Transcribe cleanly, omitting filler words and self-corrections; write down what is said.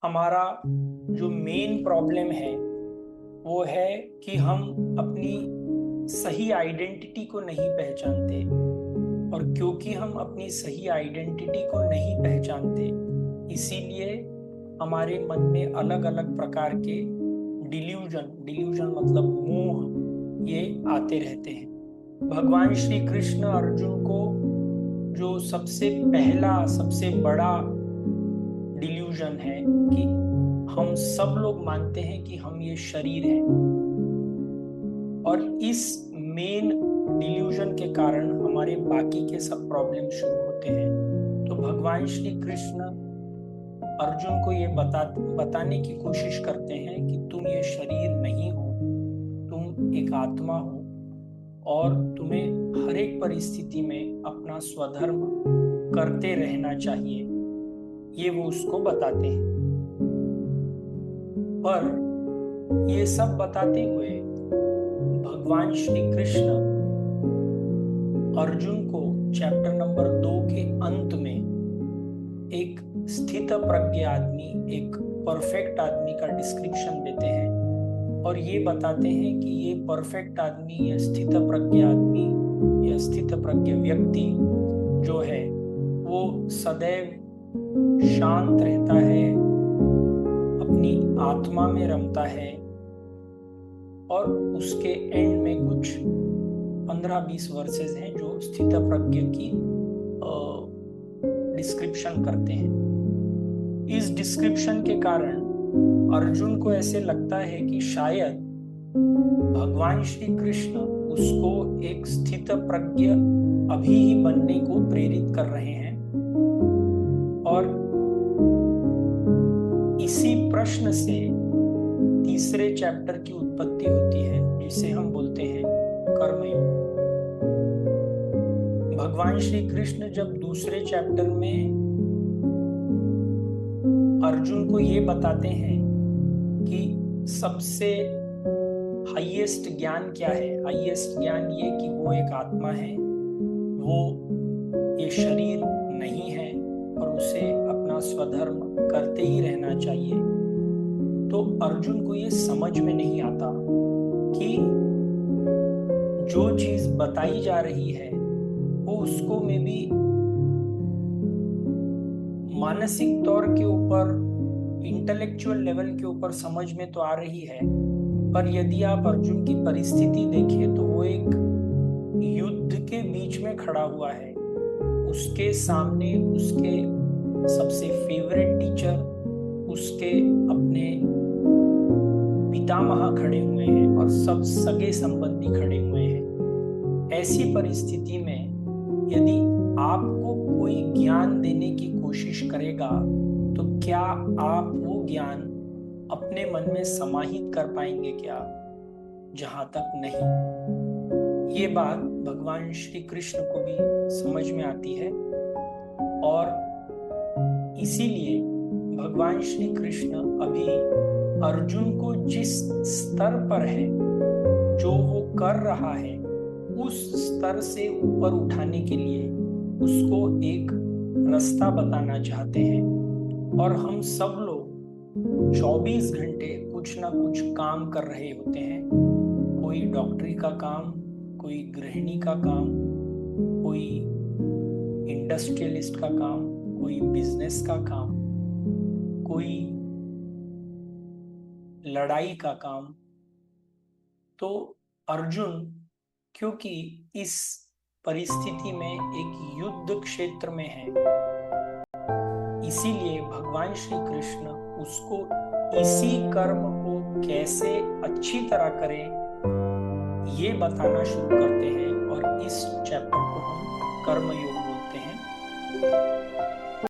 हमारा जो main problem है वो है कि हम अपनी सही आइडेंटिटी को नहीं पहचानते। और क्योंकि हम अपनी सही आइडेंटिटी को नहीं पहचानते, इसीलिए हमारे मन में अलग अलग प्रकार के डिल्यूजन मतलब मोह, ये आते रहते हैं। भगवान श्री कृष्ण अर्जुन को जो सबसे पहला सबसे बड़ा डिल्यूजन है कि हम सब लोग मानते हैं कि हम ये शरीर है, और इस मेन डिल्यूजन के कारण हमारे बाकी के सब प्रॉब्लम शुरू होते हैं। तो भगवान श्री कृष्ण अर्जुन को ये बताने की कोशिश करते हैं कि तुम ये शरीर नहीं हो, तुम एक आत्मा हो, और तुम्हें हर एक परिस्थिति में अपना स्वधर्म करते रहना चाहिए। ये वो उसको बताते हैं। पर ये सब बताते हुए भगवान श्री कृष्ण अर्जुन को चैप्टर नंबर 2 के अंत में एक स्थित प्रज्ञ आदमी, एक परफेक्ट आदमी का डिस्क्रिप्शन देते हैं, और ये बताते हैं कि ये परफेक्ट आदमी, ये स्थित प्रज्ञ आदमी, ये स्थित प्रज्ञ व्यक्ति जो है वो सदैव शांत रहता है, अपनी आत्मा में रमता है, और उसके एंड में कुछ 15-20 वर्सेस हैं जो स्थित प्रज्ञ की डिस्क्रिप्शन करते हैं। इस डिस्क्रिप्शन के कारण अर्जुन को ऐसे लगता है कि शायद भगवान श्री कृष्ण उसको एक स्थित प्रज्ञ अभी ही बनने को प्रेरित कर रहे हैं। और इसी प्रश्न से तीसरे चैप्टर की उत्पत्ति होती है, जिसे हम बोलते हैं कर्मयोग। भगवान श्री कृष्ण जब दूसरे चैप्टर में अर्जुन को ये बताते हैं कि सबसे हाईएस्ट ज्ञान क्या है, हाईएस्ट ज्ञान ये कि वो एक आत्मा है, वो ये शरीर नहीं है, और उसे अपना स्वधर्म करते ही रहना चाहिए। तो अर्जुन को ये समझ में नहीं आता कि जो चीज बताई जा रही है वो उसको में भी मानसिक तौर के ऊपर, इंटेलेक्चुअल लेवल के ऊपर समझ में तो आ रही है, पर यदि आप अर्जुन की परिस्थिति देखें तो वो एक युद्ध के बीच में खड़ा हुआ है। उसके सामने उसके सबसे फेवरेट टीचर, उसके अपने पितामह खड़े हुए हैं, और सब सगे संबंधी खड़े हुए हैं। ऐसी परिस्थिति में यदि आपको कोई ज्ञान देने की कोशिश करेगा तो क्या आप वो ज्ञान अपने मन में समाहित कर पाएंगे क्या? जहां तक नहीं। ये बात भगवान श्री कृष्ण को भी समझ में आती है, और इसीलिए भगवान श्री कृष्ण अभी अर्जुन को जिस स्तर पर है, जो वो कर रहा है, उस स्तर से ऊपर उठाने के लिए उसको एक रास्ता बताना चाहते हैं। और हम सब लोग 24 घंटे कुछ ना कुछ काम कर रहे होते हैं। कोई डॉक्टरी का काम, कोई गृहिणी का काम, कोई इंडस्ट्रियलिस्ट का काम, कोई बिजनेस का काम, कोई लड़ाई का काम। तो अर्जुन क्योंकि इस परिस्थिति में एक युद्ध क्षेत्र में है, इसीलिए भगवान श्री कृष्ण उसको इसी कर्म को कैसे अच्छी तरह करे ये बताना शुरू करते हैं, और इस चैप्टर को हम कर्मयोग बोलते हैं।